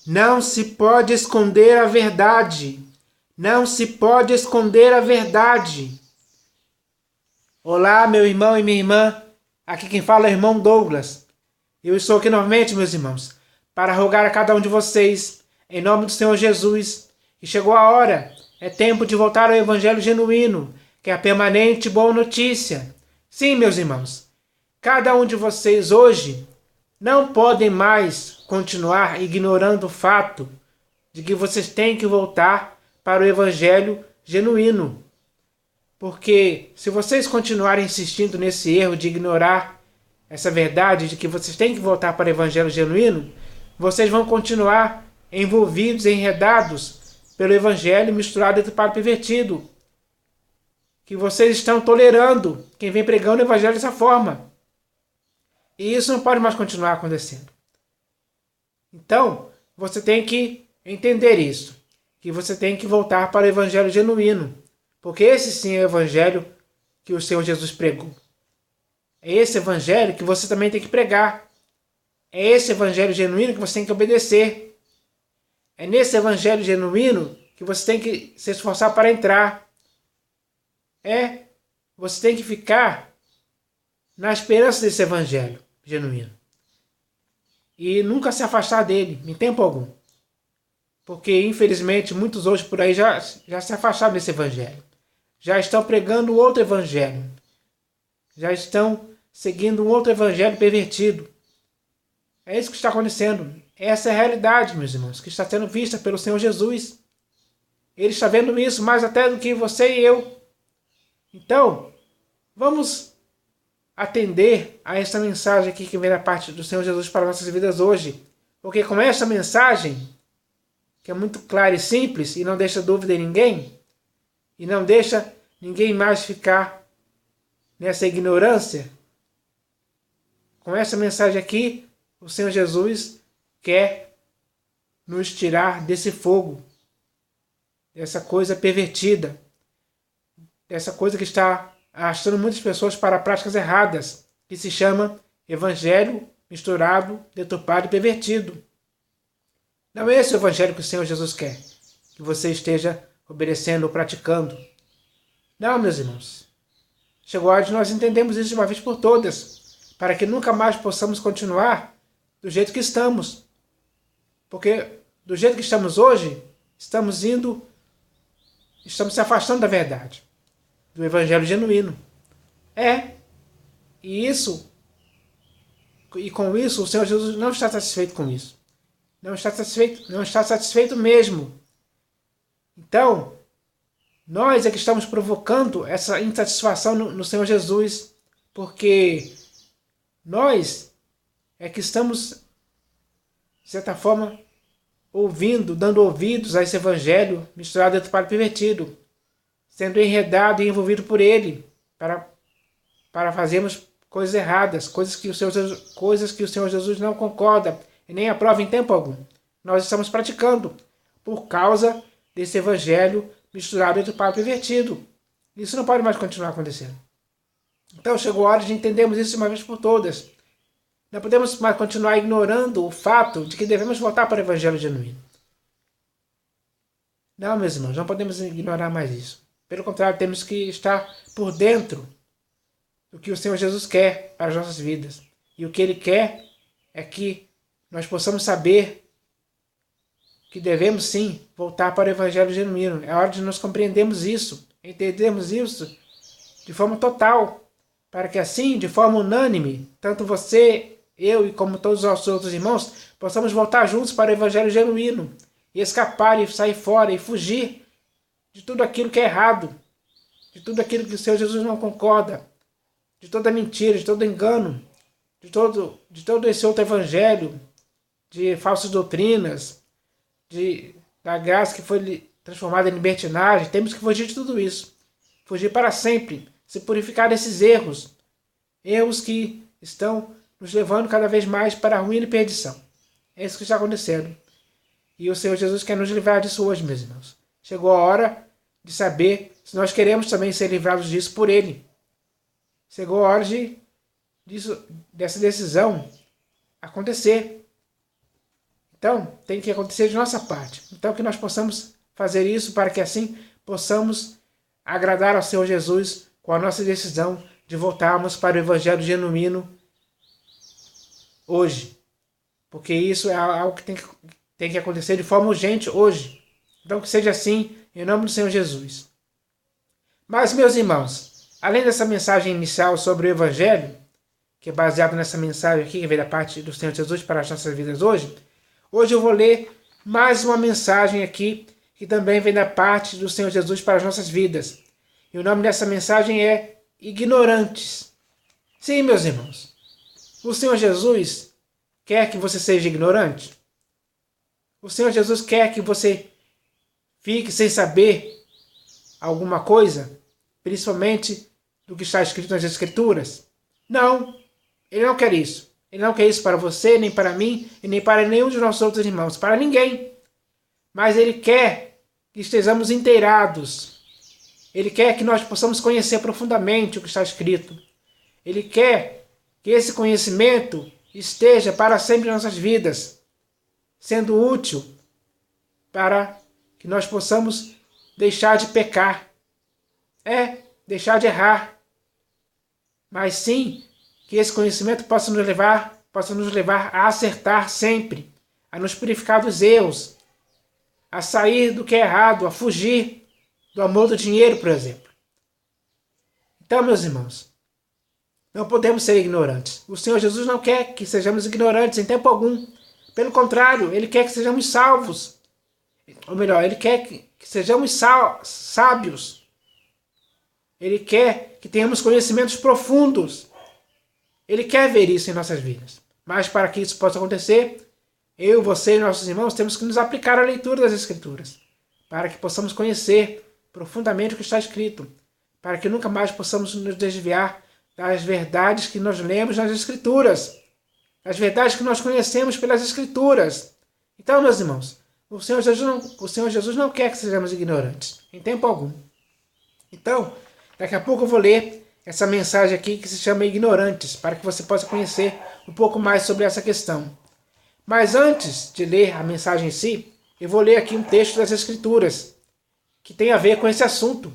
Não se pode esconder a verdade. Não se pode esconder a verdade. Olá, meu irmão e minha irmã. Aqui quem fala é o irmão Douglas. Eu estou aqui novamente, meus irmãos, para rogar a cada um de vocês, em nome do Senhor Jesus, que chegou a hora, é tempo de voltar ao Evangelho genuíno, que é a permanente boa notícia. Sim, meus irmãos, cada um de vocês hoje não podem mais continuar ignorando o fato de que vocês têm que voltar para o Evangelho genuíno. Porque se vocês continuarem insistindo nesse erro de ignorar essa verdade de que vocês têm que voltar para o Evangelho genuíno, vocês vão continuar envolvidos, enredados pelo Evangelho misturado entre o padre pervertido. Que vocês estão tolerando quem vem pregando o Evangelho dessa forma. E isso não pode mais continuar acontecendo. Então, você tem que entender isso. Que você tem que voltar para o Evangelho genuíno. Porque esse sim é o Evangelho que o Senhor Jesus pregou. É esse Evangelho que você também tem que pregar. É esse Evangelho genuíno que você tem que obedecer. É nesse Evangelho genuíno que você tem que se esforçar para entrar. Você tem que ficar na esperança desse Evangelho genuíno. E nunca se afastar dele, em tempo algum. Porque, infelizmente, muitos hoje por aí já se afastaram desse Evangelho. Já estão pregando outro Evangelho. Já estão seguindo um outro Evangelho pervertido. É isso que está acontecendo. Essa é a realidade, meus irmãos, que está sendo vista pelo Senhor Jesus. Ele está vendo isso mais até do que você e eu. Então, vamos atender a essa mensagem aqui que vem da parte do Senhor Jesus para nossas vidas hoje. Porque com essa mensagem, que é muito clara e simples e não deixa dúvida em ninguém, e não deixa ninguém mais ficar nessa ignorância, com essa mensagem aqui, o Senhor Jesus quer nos tirar desse fogo, dessa coisa pervertida, dessa coisa que está arrastando muitas pessoas para práticas erradas, que se chama evangelho misturado, deturpado e pervertido. Não é esse o evangelho que o Senhor Jesus quer que você esteja obedecendo ou praticando. Não, meus irmãos. Chegou a hora de nós entendermos isso de uma vez por todas, para que nunca mais possamos continuar do jeito que estamos. Porque do jeito que estamos hoje, estamos se afastando da verdade, do evangelho genuíno. E com isso, o Senhor Jesus não está satisfeito com isso. Não está satisfeito mesmo. Então, nós é que estamos provocando essa insatisfação no Senhor Jesus, porque nós é que estamos, de certa forma, dando ouvidos a esse evangelho misturado entre o padre pervertido, sendo enredado e envolvido por ele, para fazermos coisas erradas, coisas que o Senhor Jesus não concorda e nem aprova em tempo algum. Nós estamos praticando por causa desse evangelho misturado entre o padre pervertido. Isso não pode mais continuar acontecendo. Então chegou a hora de entendermos isso de uma vez por todas. Não podemos mais continuar ignorando o fato de que devemos voltar para o evangelho genuíno. Não, meus irmãos, não podemos ignorar mais isso. Pelo contrário, temos que estar por dentro do que o Senhor Jesus quer para as nossas vidas. E o que Ele quer é que nós possamos saber que devemos sim voltar para o evangelho genuíno. É hora de nós compreendermos isso, entendermos isso de forma total, para que assim, de forma unânime, tanto você, eu e como todos os outros irmãos, possamos voltar juntos para o evangelho genuíno e escapar e sair fora e fugir de tudo aquilo que é errado, de tudo aquilo que o Senhor Jesus não concorda, de toda mentira, de todo engano, de todo esse outro evangelho, de falsas doutrinas, da graça que foi transformada em libertinagem. Temos que fugir de tudo isso. Fugir para sempre. Se purificar desses erros. Erros que estão nos levando cada vez mais para a ruína e perdição. É isso que está acontecendo. E o Senhor Jesus quer nos livrar disso hoje, meus irmãos. Chegou a hora de saber se nós queremos também ser livrados disso por Ele. Chegou a hora dessa decisão acontecer. Então, tem que acontecer de nossa parte. Então, que nós possamos fazer isso para que assim possamos agradar ao Senhor Jesus com a nossa decisão de voltarmos para o Evangelho genuíno hoje. Porque isso é algo que tem que acontecer de forma urgente hoje. Então, que seja assim, em nome do Senhor Jesus. Mas, meus irmãos, além dessa mensagem inicial sobre o Evangelho, que é baseado nessa mensagem aqui, que veio da parte do Senhor Jesus para as nossas vidas hoje, hoje eu vou ler mais uma mensagem aqui, que também vem da parte do Senhor Jesus para as nossas vidas. E o nome dessa mensagem é Ignorantes. Sim, meus irmãos, o Senhor Jesus quer que você seja ignorante? O Senhor Jesus quer que você fique sem saber alguma coisa, principalmente do que está escrito nas Escrituras? Não, Ele não quer isso. Ele não quer isso para você, nem para mim, e nem para nenhum de nossos outros irmãos, para ninguém. Mas Ele quer que estejamos inteirados. Ele quer que nós possamos conhecer profundamente o que está escrito. Ele quer que esse conhecimento esteja para sempre em nossas vidas, sendo útil para que nós possamos deixar de pecar. Deixar de errar. Mas sim, que esse conhecimento possa nos levar a acertar sempre, a nos purificar dos erros, a sair do que é errado, a fugir do amor do dinheiro, por exemplo. Então, meus irmãos, não podemos ser ignorantes. O Senhor Jesus não quer que sejamos ignorantes em tempo algum. Pelo contrário, Ele quer que sejamos salvos. Ou melhor, Ele quer que sejamos sábios. Ele quer que tenhamos conhecimentos profundos. Ele quer ver isso em nossas vidas. Mas para que isso possa acontecer, eu, você e nossos irmãos temos que nos aplicar à leitura das Escrituras, para que possamos conhecer profundamente o que está escrito, para que nunca mais possamos nos desviar das verdades que nós lemos nas Escrituras, das verdades que nós conhecemos pelas Escrituras. Então, meus irmãos, o Senhor Jesus não quer que sejamos ignorantes, em tempo algum. Então, daqui a pouco eu vou ler essa mensagem aqui que se chama Ignorantes, para que você possa conhecer um pouco mais sobre essa questão. Mas antes de ler a mensagem em si, eu vou ler aqui um texto das Escrituras, que tem a ver com esse assunto,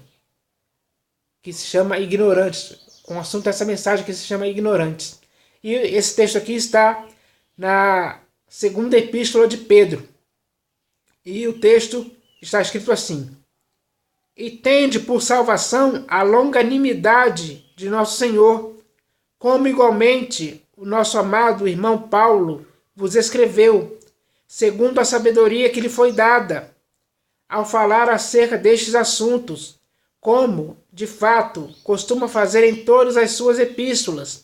que se chama Ignorantes, com o assunto dessa mensagem que se chama Ignorantes. E esse texto aqui está na segunda epístola de Pedro. E o texto está escrito assim: E tende por salvação a longanimidade de nosso Senhor, como igualmente o nosso amado irmão Paulo vos escreveu, segundo a sabedoria que lhe foi dada, ao falar acerca destes assuntos, como, de fato, costuma fazer em todas as suas epístolas,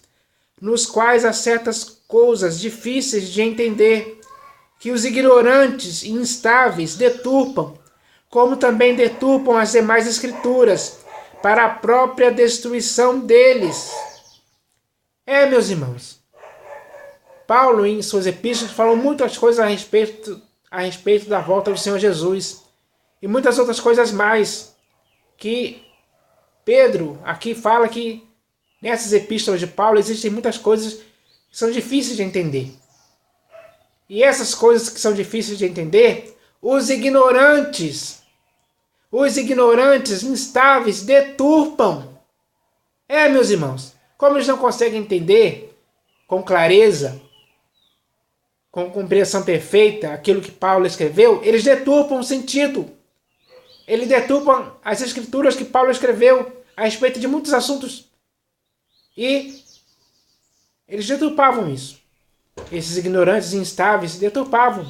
nos quais há certas coisas difíceis de entender, que os ignorantes e instáveis deturpam, como também deturpam as demais Escrituras, para a própria destruição deles. Meus irmãos, Paulo, em suas epístolas, falou muitas coisas a respeito da volta do Senhor Jesus, e muitas outras coisas mais, que Pedro aqui fala que nessas epístolas de Paulo existem muitas coisas que são difíceis de entender. E essas coisas que são difíceis de entender, os ignorantes instáveis deturpam. Meus irmãos, como eles não conseguem entender com clareza, com compreensão perfeita aquilo que Paulo escreveu, eles deturpam o sentido. Eles deturpam as Escrituras que Paulo escreveu a respeito de muitos assuntos. E eles deturpavam isso. Esses ignorantes e instáveis deturpavam.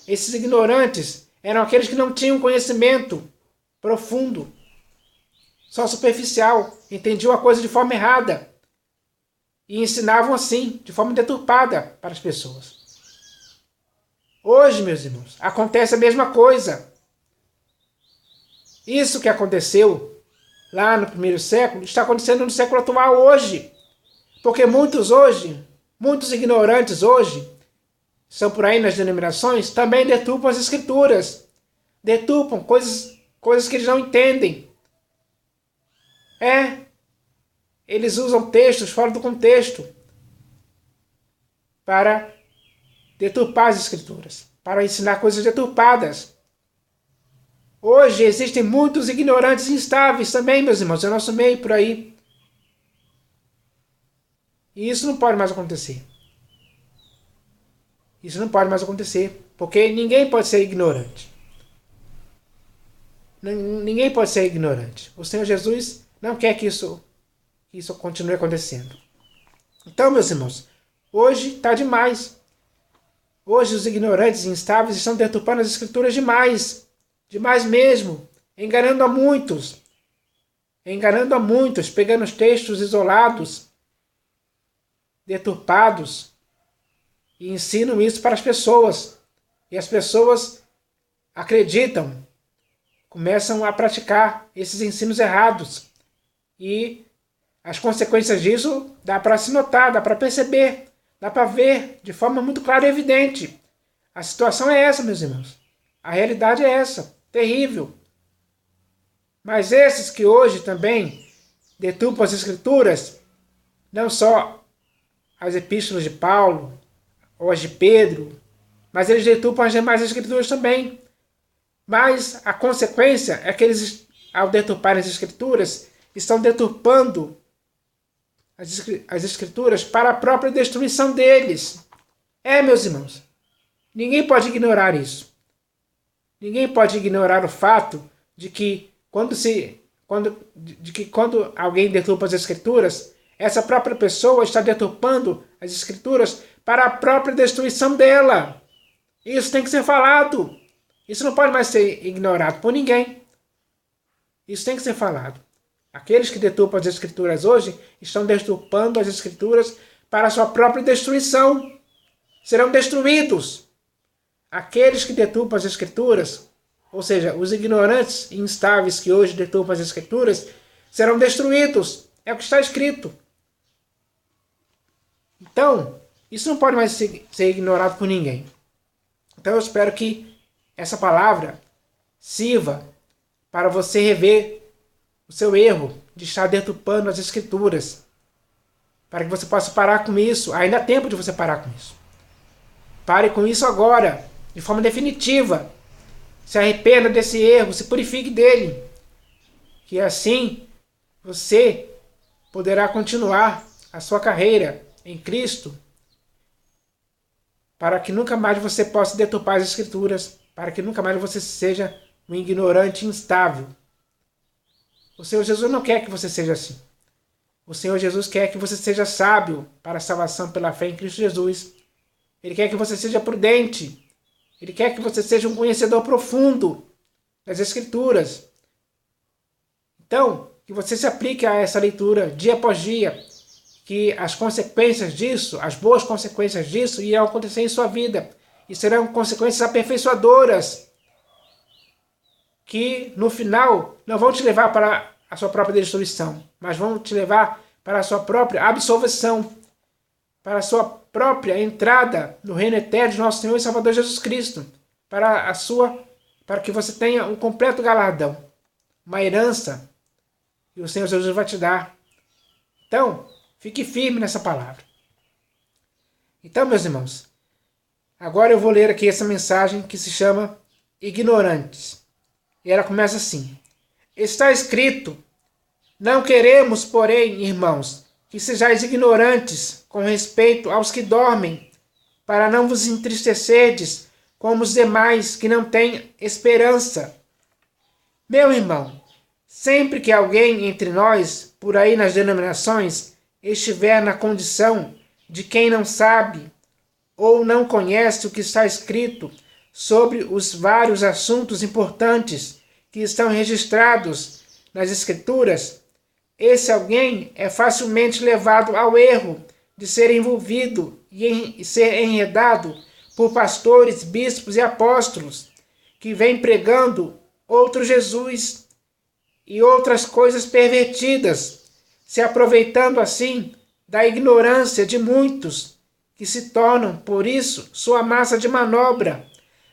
Esses ignorantes eram aqueles que não tinham conhecimento profundo, só superficial, entendiam a coisa de forma errada e ensinavam assim, de forma deturpada para as pessoas. Hoje, meus irmãos, acontece a mesma coisa. Isso que aconteceu lá no primeiro século está acontecendo no século atual hoje, porque muitos ignorantes hoje, são por aí nas denominações, também deturpam as Escrituras, deturpam coisas que eles não entendem. Eles usam textos fora do contexto para deturpar as Escrituras, para ensinar coisas deturpadas. Hoje existem muitos ignorantes instáveis também, meus irmãos, é nosso meio por aí. E isso não pode mais acontecer. Isso não pode mais acontecer, porque ninguém pode ser ignorante. Ninguém pode ser ignorante. O Senhor Jesus não quer que isso continue acontecendo. Então, meus irmãos, hoje está demais. Hoje os ignorantes e instáveis estão deturpando as Escrituras demais. Demais mesmo. Enganando a muitos. Pegando os textos isolados, deturpados, e ensinam isso para as pessoas. E as pessoas acreditam, começam a praticar esses ensinos errados. E as consequências disso dá para se notar, dá para perceber, dá para ver de forma muito clara e evidente. A situação é essa, meus irmãos. A realidade é essa, terrível. Mas esses que hoje também deturpam as Escrituras, não só as epístolas de Paulo ou as de Pedro, mas eles deturpam as demais Escrituras também. Mas a consequência é que eles, ao deturparem as Escrituras, estão deturpando as Escrituras para a própria destruição deles. Meus irmãos, ninguém pode ignorar isso. Ninguém pode ignorar o fato de que quando alguém deturpa as Escrituras, essa própria pessoa está deturpando as Escrituras para a própria destruição dela. Isso tem que ser falado. Isso não pode mais ser ignorado por ninguém. Isso tem que ser falado. Aqueles que deturpam as Escrituras hoje estão deturpando as Escrituras para a sua própria destruição. Serão destruídos. Aqueles que deturpam as Escrituras, ou seja, os ignorantes e instáveis que hoje deturpam as Escrituras, serão destruídos. É o que está escrito. Então, isso não pode mais ser ignorado por ninguém. Então eu espero que essa palavra sirva para você rever o seu erro de estar deturpando as Escrituras. Para que você possa parar com isso. Ainda há tempo de você parar com isso. Pare com isso agora, de forma definitiva. Se arrependa desse erro, se purifique dele. Que assim você poderá continuar a sua carreira em Cristo, para que nunca mais você possa deturpar as Escrituras, para que nunca mais você seja um ignorante instável. O Senhor Jesus não quer que você seja assim. O Senhor Jesus quer que você seja sábio para a salvação pela fé em Cristo Jesus. Ele quer que você seja prudente. Ele quer que você seja um conhecedor profundo das Escrituras. Então, que você se aplique a essa leitura dia após dia, que as consequências disso, as boas consequências disso, irão acontecer em sua vida. E serão consequências aperfeiçoadoras, que no final não vão te levar para a sua própria destruição, mas vão te levar para a sua própria absolvição, para a sua própria entrada no reino eterno de nosso Senhor e Salvador Jesus Cristo, para que você tenha um completo galardão, uma herança, que o Senhor Jesus vai te dar. Então, fique firme nessa palavra. Então, meus irmãos, agora eu vou ler aqui essa mensagem que se chama Ignorantes. E ela começa assim: está escrito: não queremos, porém, irmãos, que sejais ignorantes com respeito aos que dormem, para não vos entristecerdes como os demais que não têm esperança. Meu irmão, sempre que alguém entre nós, por aí nas denominações, estiver na condição de quem não sabe ou não conhece o que está escrito sobre os vários assuntos importantes que estão registrados nas Escrituras, esse alguém é facilmente levado ao erro de ser envolvido e ser enredado por pastores, bispos e apóstolos que vêm pregando outro Jesus e outras coisas pervertidas, se aproveitando assim da ignorância de muitos que se tornam, por isso, sua massa de manobra,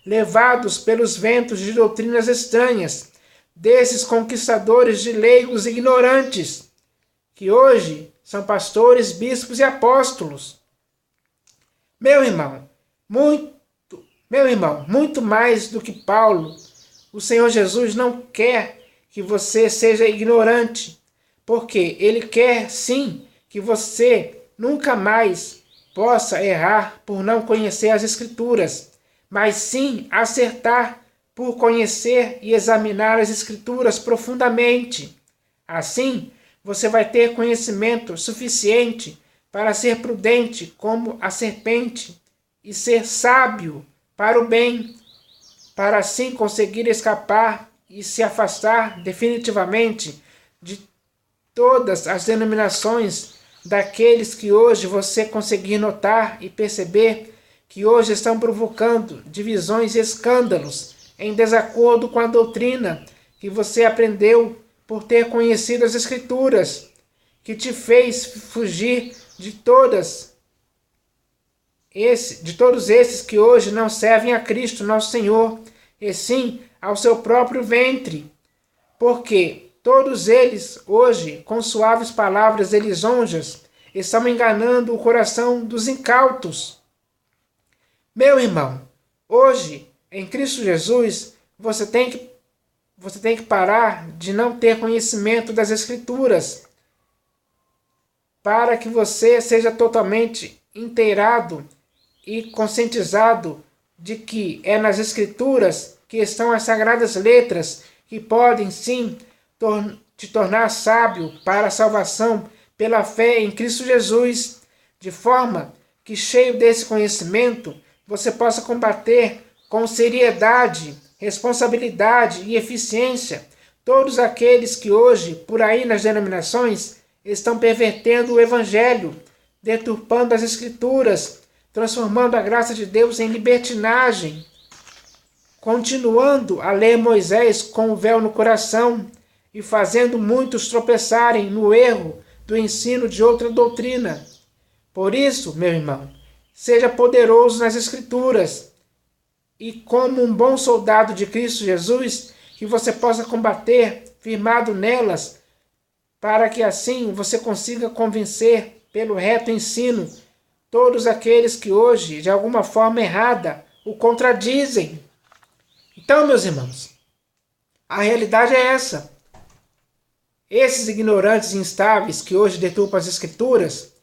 levados pelos ventos de doutrinas estranhas, desses conquistadores de leigos ignorantes, que hoje são pastores, bispos e apóstolos. Meu irmão, Muito, meu irmão, muito mais do que Paulo, o Senhor Jesus não quer que você seja ignorante, porque Ele quer sim que você nunca mais possa errar por não conhecer as Escrituras, mas sim acertar por conhecer e examinar as Escrituras profundamente. Assim, você vai ter conhecimento suficiente para ser prudente como a serpente e ser sábio para o bem, para assim conseguir escapar e se afastar definitivamente de todas as denominações daqueles que hoje você conseguir notar e perceber que hoje estão provocando divisões e escândalos em desacordo com a doutrina que você aprendeu por ter conhecido as Escrituras, que te fez fugir de todos esses que hoje não servem a Cristo, nosso Senhor, e sim ao seu próprio ventre, porque todos eles hoje, com suaves palavras e lisonjas, estão enganando o coração dos incautos. Meu irmão, hoje, em Cristo Jesus, você tem que parar de não ter conhecimento das Escrituras, para que você seja totalmente inteirado e conscientizado de que é nas Escrituras que estão as sagradas letras que podem sim te tornar sábio para a salvação pela fé em Cristo Jesus, de forma que, cheio desse conhecimento, você possa combater com seriedade, responsabilidade e eficiência todos aqueles que hoje, por aí nas denominações, estão pervertendo o Evangelho, deturpando as Escrituras, transformando a graça de Deus em libertinagem, continuando a ler Moisés com o véu no coração e fazendo muitos tropeçarem no erro do ensino de outra doutrina. Por isso, meu irmão, seja poderoso nas Escrituras e, como um bom soldado de Cristo Jesus, que você possa combater firmado nelas, para que assim você consiga convencer pelo reto ensino todos aqueles que hoje, de alguma forma errada, o contradizem. Então, meus irmãos, a realidade é essa. Esses ignorantes e instáveis que hoje deturpam as Escrituras,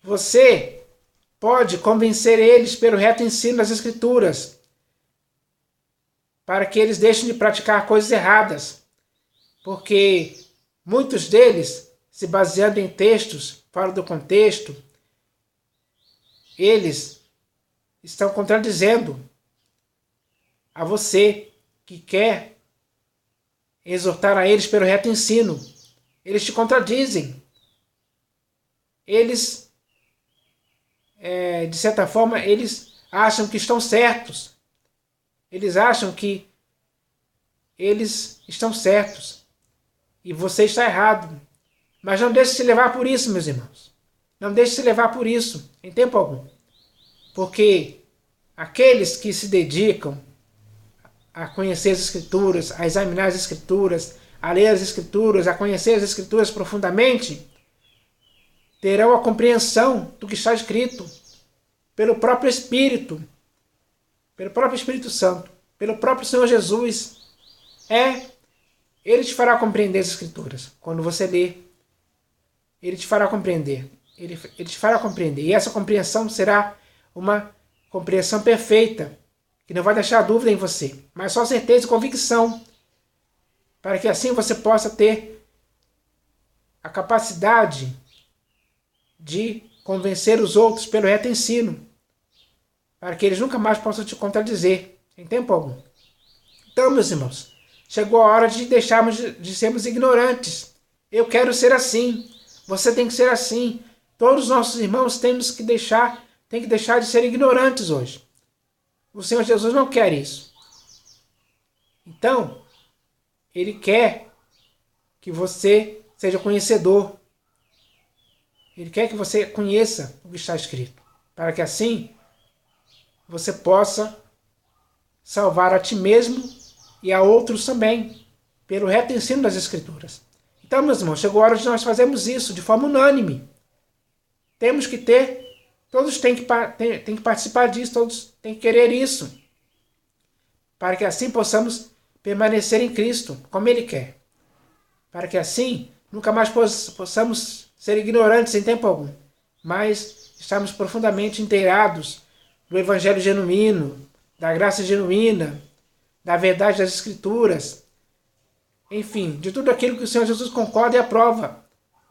você pode convencer eles pelo reto ensino das Escrituras, para que eles deixem de praticar coisas erradas, porque muitos deles, se baseando em textos fora do contexto, eles estão contradizendo a você que quer exortar a eles pelo reto ensino. Eles te contradizem. Eles, de certa forma, eles acham que estão certos. Eles acham que eles estão certos e você está errado. Mas não deixe se levar por isso, meus irmãos. Não deixe se levar por isso, em tempo algum. Porque aqueles que se dedicam a conhecer as Escrituras, a examinar as Escrituras, a ler as Escrituras, a conhecer as Escrituras profundamente, terão a compreensão do que está escrito pelo próprio Espírito Santo, pelo próprio Senhor Jesus. Ele te fará compreender as Escrituras. Quando você lê, ele te fará compreender. Ele te fará compreender. E essa compreensão será uma compreensão perfeita, que não vai deixar dúvida em você, mas só certeza e convicção, para que assim você possa ter a capacidade de convencer os outros pelo reto ensino, para que eles nunca mais possam te contradizer, em tempo algum. Então, meus irmãos, chegou a hora de deixarmos de sermos ignorantes. Eu quero ser assim, você tem que ser assim. Todos os nossos irmãos têm que deixar de ser ignorantes hoje. O Senhor Jesus não quer isso. Então, Ele quer que você seja conhecedor. Ele quer que você conheça o que está escrito, para que assim você possa salvar a ti mesmo e a outros também, pelo reto ensino das Escrituras. Então, meus irmãos, chegou a hora de nós fazermos isso de forma unânime. Temos que ter Todos têm que participar disso, todos têm que querer isso, para que assim possamos permanecer em Cristo, como Ele quer. Para que assim nunca mais possamos ser ignorantes em tempo algum, mas estamos profundamente inteirados do Evangelho genuíno, da graça genuína, da verdade das Escrituras, enfim, de tudo aquilo que o Senhor Jesus concorda e aprova.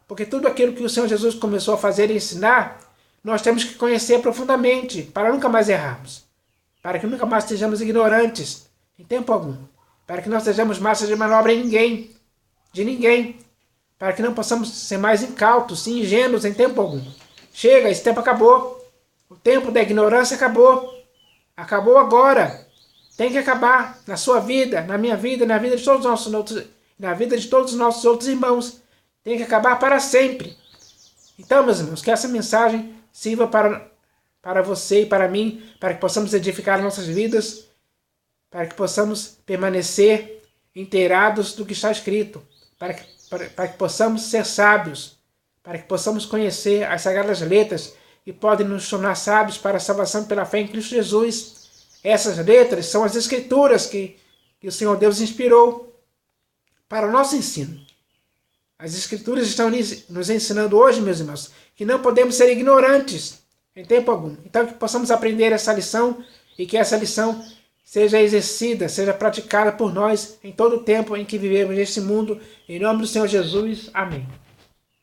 Porque tudo aquilo que o Senhor Jesus começou a fazer e ensinar, nós temos que conhecer profundamente, para nunca mais errarmos, para que nunca mais sejamos ignorantes, em tempo algum, para que não sejamos massa de manobra em ninguém, de ninguém, para que não possamos ser mais incautos e ingênuos em tempo algum. Chega, esse tempo acabou, o tempo da ignorância acabou, acabou agora, tem que acabar na sua vida, na minha vida, na vida de todos os nossos outros irmãos, tem que acabar para sempre. Então, meus irmãos, que essa mensagem sirva para você e para mim, para que possamos edificar nossas vidas, para que possamos permanecer inteirados do que está escrito, para que possamos ser sábios, para que possamos conhecer as Sagradas Letras e podem nos tornar sábios para a salvação pela fé em Cristo Jesus. Essas letras são as Escrituras que o Senhor Deus inspirou para o nosso ensino. As Escrituras estão nos ensinando hoje, meus irmãos, que não podemos ser ignorantes em tempo algum. Então, que possamos aprender essa lição e que essa lição seja exercida, seja praticada por nós em todo o tempo em que vivemos neste mundo. Em nome do Senhor Jesus. Amém.